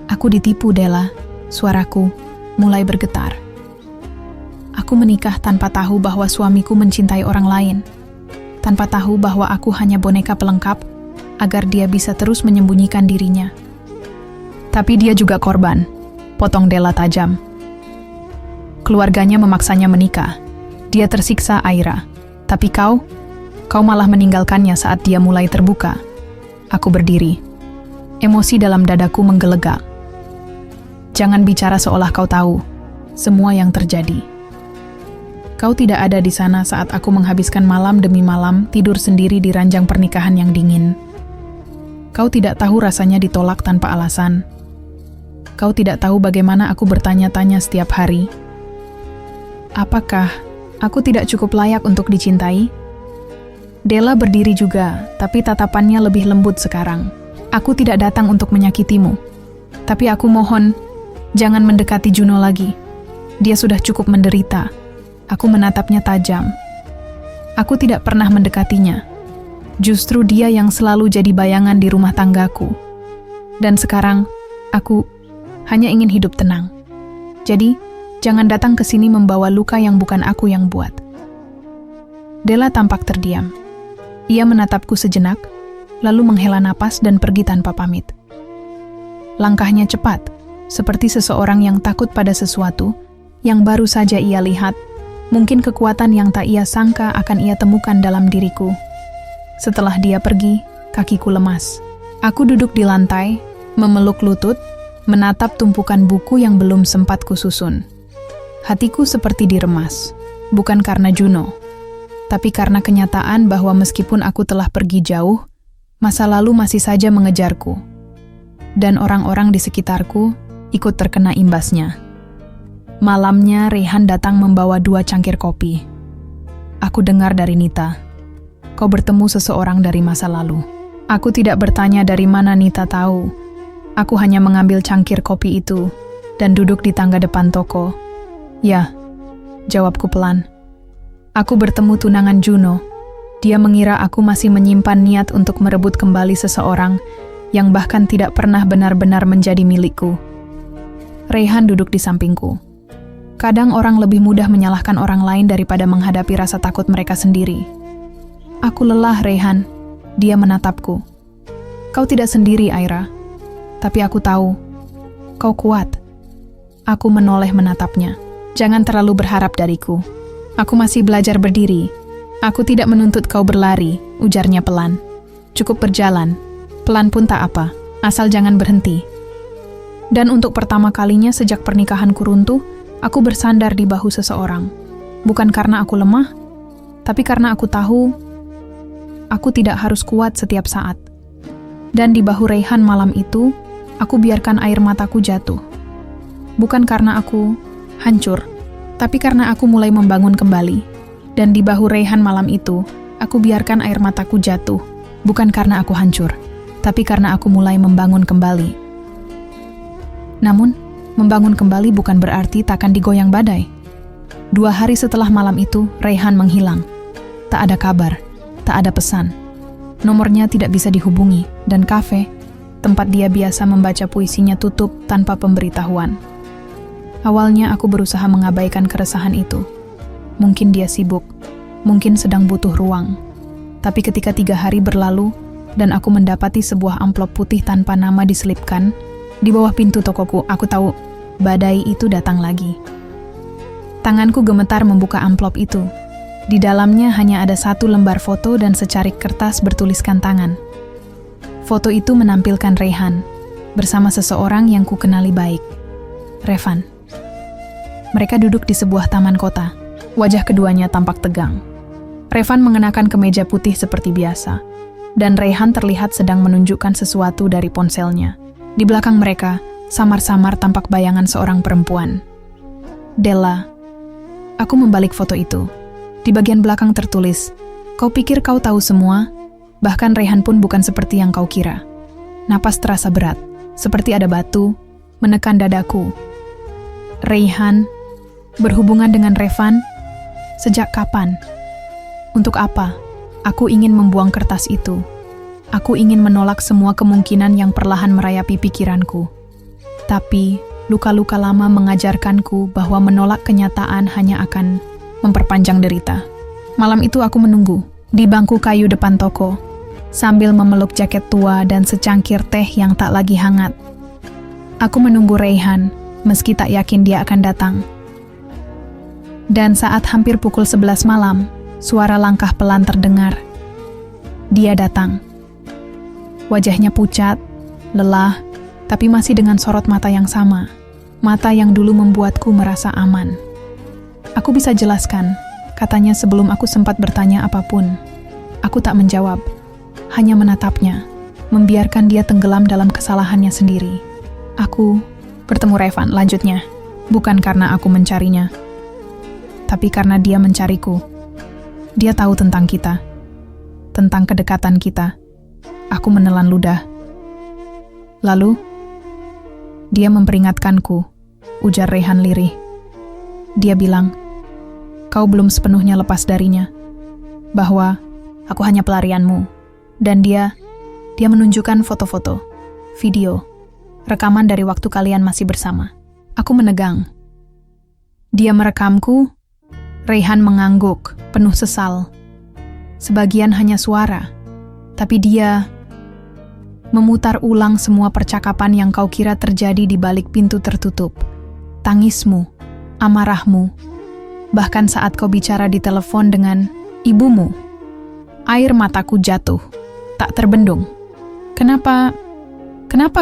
Aku ditipu, Della. Suaraku mulai bergetar. Aku menikah tanpa tahu bahwa suamiku mencintai orang lain, tanpa tahu bahwa aku hanya boneka pelengkap agar dia bisa terus menyembunyikan dirinya. "Tapi dia juga korban," potong Della tajam. "Keluarganya memaksanya menikah. Dia tersiksa, Aira. Tapi kau malah meninggalkannya saat dia mulai terbuka." Aku berdiri. Emosi dalam dadaku menggelegak. Jangan bicara seolah kau tahu semua yang terjadi. Kau tidak ada di sana saat aku menghabiskan malam demi malam tidur sendiri di ranjang pernikahan yang dingin. Kau tidak tahu rasanya ditolak tanpa alasan. Kau tidak tahu bagaimana aku bertanya-tanya setiap hari. Apakah aku tidak cukup layak untuk dicintai? Della berdiri juga, tapi tatapannya lebih lembut sekarang. Aku tidak datang untuk menyakitimu. Tapi aku mohon, jangan mendekati Juno lagi. Dia sudah cukup menderita. Aku menatapnya tajam. Aku tidak pernah mendekatinya. Justru dia yang selalu jadi bayangan di rumah tanggaku. Dan sekarang, aku hanya ingin hidup tenang. Jadi, jangan datang ke sini membawa luka yang bukan aku yang buat. Della tampak terdiam. Ia menatapku sejenak, lalu menghela napas dan pergi tanpa pamit. Langkahnya cepat, seperti seseorang yang takut pada sesuatu yang baru saja ia lihat. Mungkin kekuatan yang tak ia sangka akan ia temukan dalam diriku. Setelah dia pergi, kakiku lemas. Aku duduk di lantai, memeluk lutut, menatap tumpukan buku yang belum sempat kususun. Hatiku seperti diremas, bukan karena Juno, tapi karena kenyataan bahwa meskipun aku telah pergi jauh, masa lalu masih saja mengejarku. Dan orang-orang di sekitarku ikut terkena imbasnya. Malamnya, Rehan datang membawa 2 cangkir kopi. Aku dengar dari Nita, kau bertemu seseorang dari masa lalu. Aku tidak bertanya dari mana Nita tahu. Aku hanya mengambil cangkir kopi itu dan duduk di tangga depan toko. Ya, jawabku pelan. Aku bertemu tunangan Juno. Dia mengira aku masih menyimpan niat untuk merebut kembali seseorang yang bahkan tidak pernah benar-benar menjadi milikku. Rehan duduk di sampingku. Kadang orang lebih mudah menyalahkan orang lain daripada menghadapi rasa takut mereka sendiri. Aku lelah, Rehan. Dia menatapku. Kau tidak sendiri, Aira. Tapi aku tahu, kau kuat. Aku menoleh menatapnya. Jangan terlalu berharap dariku. Aku masih belajar berdiri. Aku tidak menuntut kau berlari, ujarnya pelan. Cukup berjalan. Pelan pun tak apa, asal jangan berhenti. Dan untuk pertama kalinya sejak pernikahanku runtuh, aku bersandar di bahu seseorang. Bukan karena aku lemah, tapi karena aku tahu aku tidak harus kuat setiap saat. Dan di bahu Rehan malam itu, aku biarkan air mataku jatuh. Bukan karena aku hancur, tapi karena aku mulai membangun kembali. Dan di bahu Rehan malam itu, aku biarkan air mataku jatuh. Bukan karena aku hancur, tapi karena aku mulai membangun kembali. Namun, membangun kembali bukan berarti takkan digoyang badai. 2 hari setelah malam itu, Rehan menghilang. Tak ada kabar, tak ada pesan. Nomornya tidak bisa dihubungi, dan kafe, tempat dia biasa membaca puisinya tutup tanpa pemberitahuan. Awalnya aku berusaha mengabaikan keresahan itu. Mungkin dia sibuk, mungkin sedang butuh ruang. Tapi ketika 3 hari berlalu, dan aku mendapati sebuah amplop putih tanpa nama diselipkan, di bawah pintu tokoku, aku tahu badai itu datang lagi. Tanganku gemetar membuka amplop itu. Di dalamnya hanya ada 1 lembar foto dan secarik kertas bertuliskan tangan. Foto itu menampilkan Rehan bersama seseorang yang kukenali baik, Revan. Mereka duduk di sebuah taman kota. Wajah keduanya tampak tegang. Revan mengenakan kemeja putih seperti biasa, dan Rehan terlihat sedang menunjukkan sesuatu dari ponselnya. Di belakang mereka, samar-samar tampak bayangan seorang perempuan. Della. Aku membalik foto itu. Di bagian belakang tertulis, "Kau pikir kau tahu semua? Bahkan Rehan pun bukan seperti yang kau kira." Napas terasa berat, seperti ada batu menekan dadaku. Rehan berhubungan dengan Revan? Sejak kapan? Untuk apa? Aku ingin membuang kertas itu. Aku ingin menolak semua kemungkinan yang perlahan merayapi pikiranku. Tapi, luka-luka lama mengajarkanku bahwa menolak kenyataan hanya akan memperpanjang derita. Malam itu aku menunggu, di bangku kayu depan toko, sambil memeluk jaket tua dan secangkir teh yang tak lagi hangat. Aku menunggu Rehan, meski tak yakin dia akan datang. Dan saat hampir pukul 11 malam, suara langkah pelan terdengar. Dia datang. Wajahnya pucat, lelah, tapi masih dengan sorot mata yang sama. Mata yang dulu membuatku merasa aman. Aku bisa jelaskan, katanya sebelum aku sempat bertanya apapun. Aku tak menjawab, hanya menatapnya, membiarkan dia tenggelam dalam kesalahannya sendiri. Aku bertemu Revan, lanjutnya. Bukan karena aku mencarinya, tapi karena dia mencariku. Dia tahu tentang kita, tentang kedekatan kita. Aku menelan ludah. Lalu, dia memperingatkanku, ujar Rehan lirih. Dia bilang, kau belum sepenuhnya lepas darinya, bahwa aku hanya pelarianmu. Dan dia menunjukkan foto-foto, video, rekaman dari waktu kalian masih bersama. Aku menegang. Dia merekamku. Rehan mengangguk, penuh sesal. Sebagian hanya suara, tapi dia memutar ulang semua percakapan yang kau kira terjadi di balik pintu tertutup. Tangismu, amarahmu, bahkan saat kau bicara di telepon dengan ibumu. Air mataku jatuh, tak terbendung. Kenapa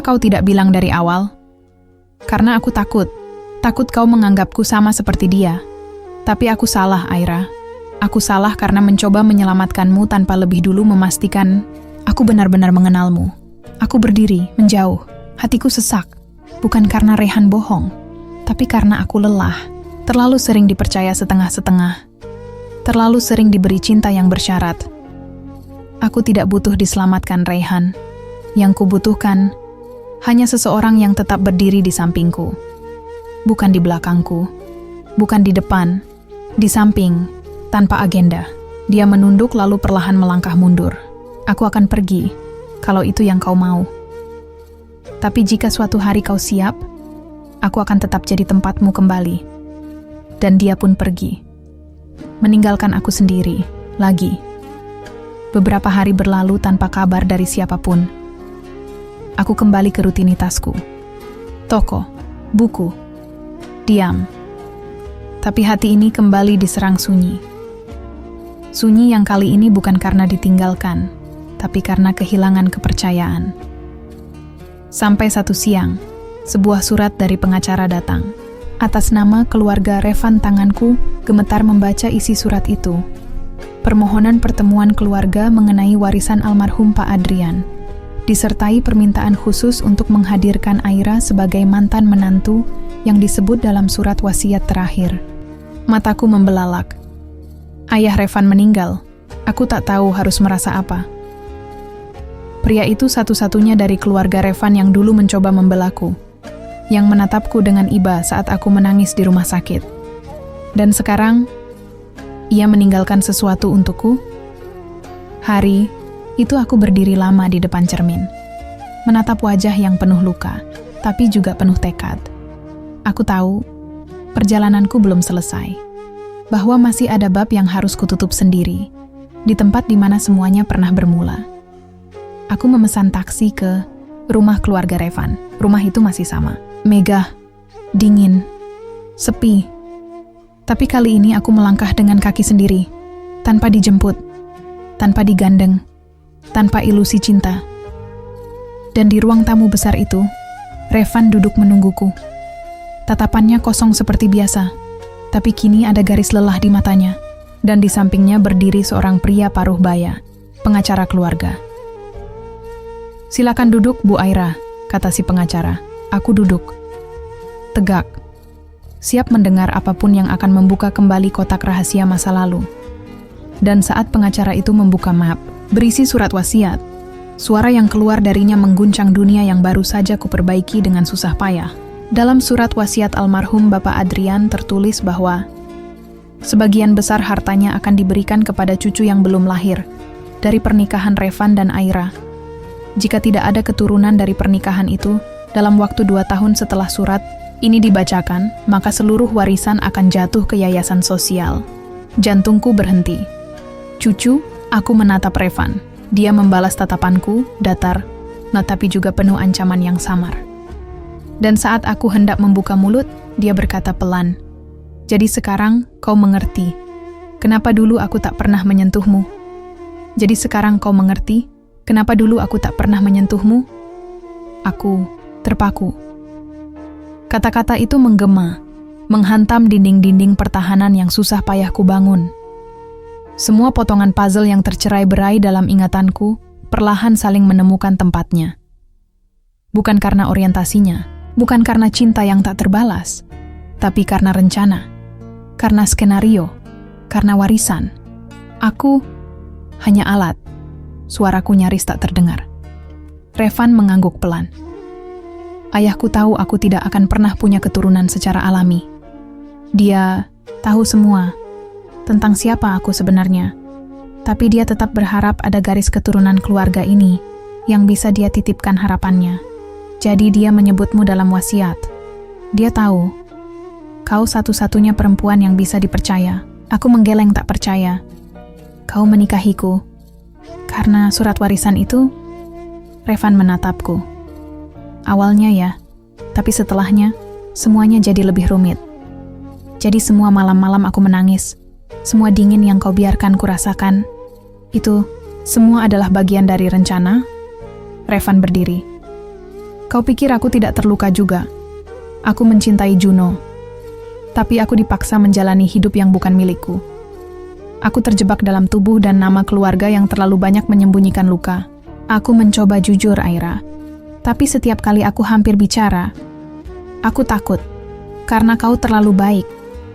kau tidak bilang dari awal? Karena aku takut kau menganggapku sama seperti dia. Tapi aku salah, Aira. Aku salah karena mencoba menyelamatkanmu tanpa lebih dulu memastikan aku benar-benar mengenalmu. Aku berdiri, menjauh. Hatiku sesak. Bukan karena Rehan bohong, tapi karena aku lelah. Terlalu sering dipercaya setengah-setengah. Terlalu sering diberi cinta yang bersyarat. Aku tidak butuh diselamatkan Rehan. Yang kubutuhkan hanya seseorang yang tetap berdiri di sampingku. Bukan di belakangku. Bukan di depan. Di samping, tanpa agenda. Dia menunduk lalu perlahan melangkah mundur. Aku akan pergi, kalau itu yang kau mau. Tapi jika suatu hari kau siap, aku akan tetap jadi tempatmu kembali. Dan dia pun pergi. Meninggalkan aku sendiri, lagi. Beberapa hari berlalu tanpa kabar dari siapapun. Aku kembali ke rutinitasku. Toko, buku, diam. Tapi hati ini kembali diserang sunyi. Sunyi yang kali ini bukan karena ditinggalkan, tapi karena kehilangan kepercayaan. Sampai satu siang, sebuah surat dari pengacara datang. Atas nama keluarga Revan, tanganku gemetar membaca isi surat itu. Permohonan pertemuan keluarga mengenai warisan almarhum Pak Adrian, disertai permintaan khusus untuk menghadirkan Aira sebagai mantan menantu yang disebut dalam surat wasiat terakhir. Mataku membelalak. Ayah Revan meninggal. Aku tak tahu harus merasa apa. Pria itu satu-satunya dari keluarga Revan yang dulu mencoba membelaku, yang menatapku dengan iba saat aku menangis di rumah sakit. Dan sekarang, ia meninggalkan sesuatu untukku. Hari itu aku berdiri lama di depan cermin, menatap wajah yang penuh luka, tapi juga penuh tekad. Aku tahu, perjalananku belum selesai, bahwa masih ada bab yang harus kututup sendiri, di tempat di mana semuanya pernah bermula. Aku memesan taksi ke rumah keluarga Revan. Rumah itu masih sama, megah, dingin, sepi. Tapi kali ini aku melangkah dengan kaki sendiri, tanpa dijemput, tanpa digandeng, tanpa ilusi cinta. Dan di ruang tamu besar itu, Revan duduk menungguku. Tatapannya kosong seperti biasa, tapi kini ada garis lelah di matanya, dan di sampingnya berdiri seorang pria paruh baya, pengacara keluarga. "Silakan duduk, Bu Aira," kata si pengacara. Aku duduk, tegak, siap mendengar apapun yang akan membuka kembali kotak rahasia masa lalu. Dan saat pengacara itu membuka map, berisi surat wasiat, suara yang keluar darinya mengguncang dunia yang baru saja kuperbaiki dengan susah payah. Dalam surat wasiat almarhum Bapak Adrian tertulis bahwa sebagian besar hartanya akan diberikan kepada cucu yang belum lahir dari pernikahan Revan dan Aira. Jika tidak ada keturunan dari pernikahan itu, dalam waktu 2 tahun setelah surat ini dibacakan, maka seluruh warisan akan jatuh ke yayasan sosial. Jantungku berhenti. "Cucu," aku menatap Revan. Dia membalas tatapanku, datar, tapi juga penuh ancaman yang samar. Dan saat aku hendak membuka mulut, dia berkata pelan, "Jadi sekarang kau mengerti kenapa dulu aku tak pernah menyentuhmu? Jadi sekarang kau mengerti kenapa dulu aku tak pernah menyentuhmu?" Aku terpaku. Kata-kata itu menggema, menghantam dinding-dinding pertahanan yang susah payah ku bangun. Semua potongan puzzle yang tercerai-berai dalam ingatanku perlahan saling menemukan tempatnya. Bukan karena orientasinya, bukan karena cinta yang tak terbalas, tapi karena rencana, karena skenario, karena warisan. Aku hanya alat. Suaraku nyaris tak terdengar. Revan mengangguk pelan. Ayahku tahu aku tidak akan pernah punya keturunan secara alami. Dia tahu semua tentang siapa aku sebenarnya, tapi dia tetap berharap ada garis keturunan keluarga ini yang bisa dia titipkan harapannya. Jadi dia menyebutmu dalam wasiat. Dia tahu, kau satu-satunya perempuan yang bisa dipercaya. Aku menggeleng tak percaya. Kau menikahiku. Karena surat warisan itu, Revan menatapku. Awalnya ya, tapi setelahnya, semuanya jadi lebih rumit. Jadi semua malam-malam aku menangis. Semua dingin yang kau biarkan kurasakan. Itu, semua adalah bagian dari rencana. Revan berdiri. Kau pikir aku tidak terluka juga? Aku mencintai Juno. Tapi aku dipaksa menjalani hidup yang bukan milikku. Aku terjebak dalam tubuh dan nama keluarga yang terlalu banyak menyembunyikan luka. Aku mencoba jujur, Aira. Tapi setiap kali aku hampir bicara, aku takut. Karena kau terlalu baik,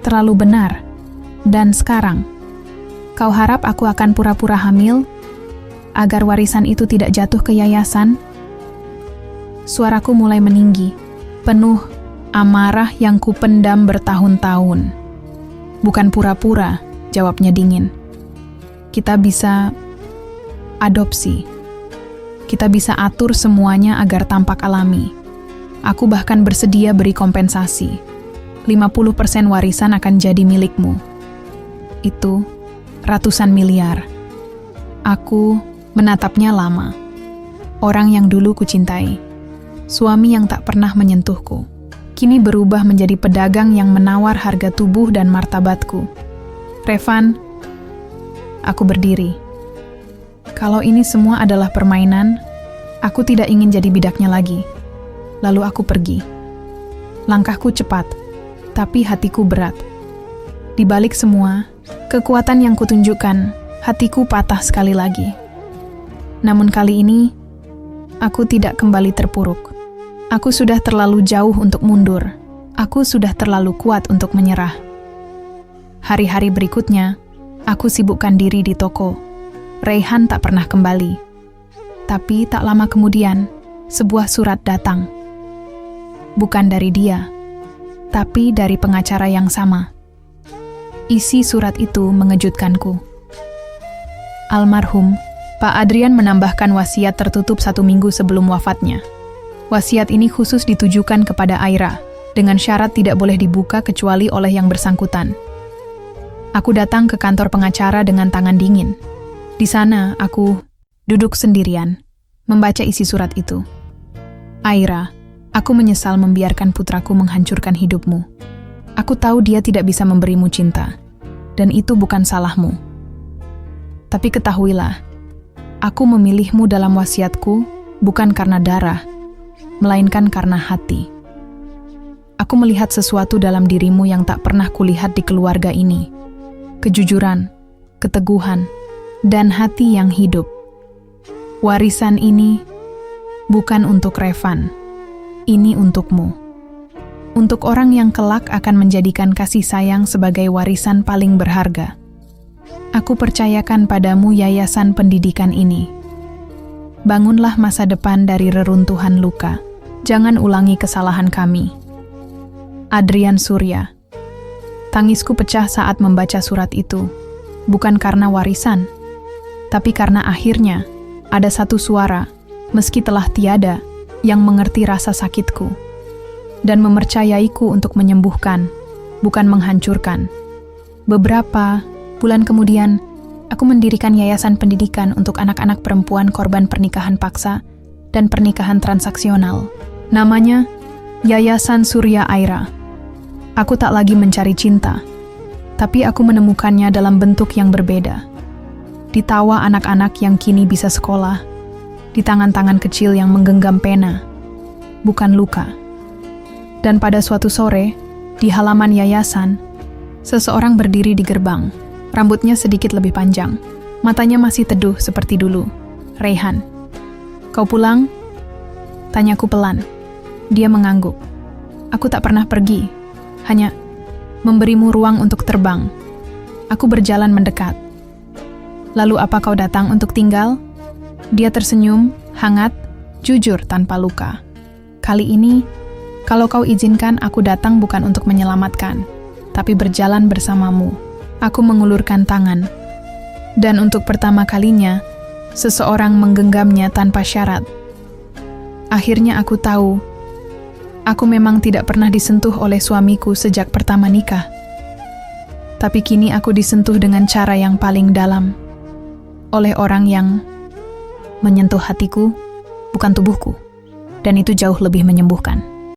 terlalu benar. Dan sekarang, kau harap aku akan pura-pura hamil, agar warisan itu tidak jatuh ke yayasan? Suaraku mulai meninggi, penuh amarah yang kupendam bertahun-tahun. Bukan pura-pura, jawabnya dingin. Kita bisa adopsi. Kita bisa atur semuanya agar tampak alami. Aku bahkan bersedia beri kompensasi. 50% warisan akan jadi milikmu. Itu ratusan miliar. Aku menatapnya lama. Orang yang dulu kucintai. Suami yang tak pernah menyentuhku. Kini berubah menjadi pedagang yang menawar harga tubuh dan martabatku. Revan, aku berdiri. Kalau ini semua adalah permainan, aku tidak ingin jadi bidaknya lagi. Lalu aku pergi. Langkahku cepat, tapi hatiku berat. Di balik semua, kekuatan yang kutunjukkan, hatiku patah sekali lagi. Namun kali ini, aku tidak kembali terpuruk. Aku sudah terlalu jauh untuk mundur. Aku sudah terlalu kuat untuk menyerah. Hari-hari berikutnya, aku sibukkan diri di toko. Raihan tak pernah kembali. Tapi tak lama kemudian, sebuah surat datang. Bukan dari dia, tapi dari pengacara yang sama. Isi surat itu mengejutkanku. Almarhum, Pak Adrian menambahkan wasiat tertutup 1 minggu sebelum wafatnya. Wasiat ini khusus ditujukan kepada Aira, dengan syarat tidak boleh dibuka kecuali oleh yang bersangkutan. Aku datang ke kantor pengacara dengan tangan dingin. Di sana, aku duduk sendirian, membaca isi surat itu. Aira, aku menyesal membiarkan putraku menghancurkan hidupmu. Aku tahu dia tidak bisa memberimu cinta, dan itu bukan salahmu. Tapi ketahuilah, aku memilihmu dalam wasiatku bukan karena darah, melainkan karena hati. Aku melihat sesuatu dalam dirimu yang tak pernah kulihat di keluarga ini. Kejujuran, keteguhan, dan hati yang hidup. Warisan ini bukan untuk Revan. Ini untukmu. Untuk orang yang kelak akan menjadikan kasih sayang sebagai warisan paling berharga. Aku percayakan padamu yayasan pendidikan ini. Bangunlah masa depan dari reruntuhan luka. Jangan ulangi kesalahan kami. Adrian Surya. Tangisku pecah saat membaca surat itu. Bukan karena warisan, tapi karena akhirnya ada satu suara, meski telah tiada, yang mengerti rasa sakitku dan mempercayaiku untuk menyembuhkan, bukan menghancurkan. Beberapa bulan kemudian, aku mendirikan yayasan pendidikan untuk anak-anak perempuan korban pernikahan paksa dan pernikahan transaksional. Namanya Yayasan Surya Aira. Aku tak lagi mencari cinta, tapi aku menemukannya dalam bentuk yang berbeda. Di tawa anak-anak yang kini bisa sekolah, di tangan-tangan kecil yang menggenggam pena, bukan luka, Dan pada suatu sore, di halaman yayasan, seseorang berdiri di gerbang. Rambutnya sedikit lebih panjang. Matanya masih teduh seperti dulu. "Raihan, kau pulang?" Tanyaku pelan. Dia mengangguk. "Aku tak pernah pergi, hanya memberimu ruang untuk terbang." Aku berjalan mendekat. "Lalu apa kau datang untuk tinggal?" Dia tersenyum, hangat, jujur tanpa luka. "Kali ini, kalau kau izinkan, aku datang bukan untuk menyelamatkan, tapi berjalan bersamamu." Aku mengulurkan tangan. Dan untuk pertama kalinya, seseorang menggenggamnya tanpa syarat. Akhirnya aku tahu, aku memang tidak pernah disentuh oleh suamiku sejak pertama nikah. Tapi kini aku disentuh dengan cara yang paling dalam. Oleh orang yang menyentuh hatiku, bukan tubuhku. Dan itu jauh lebih menyembuhkan.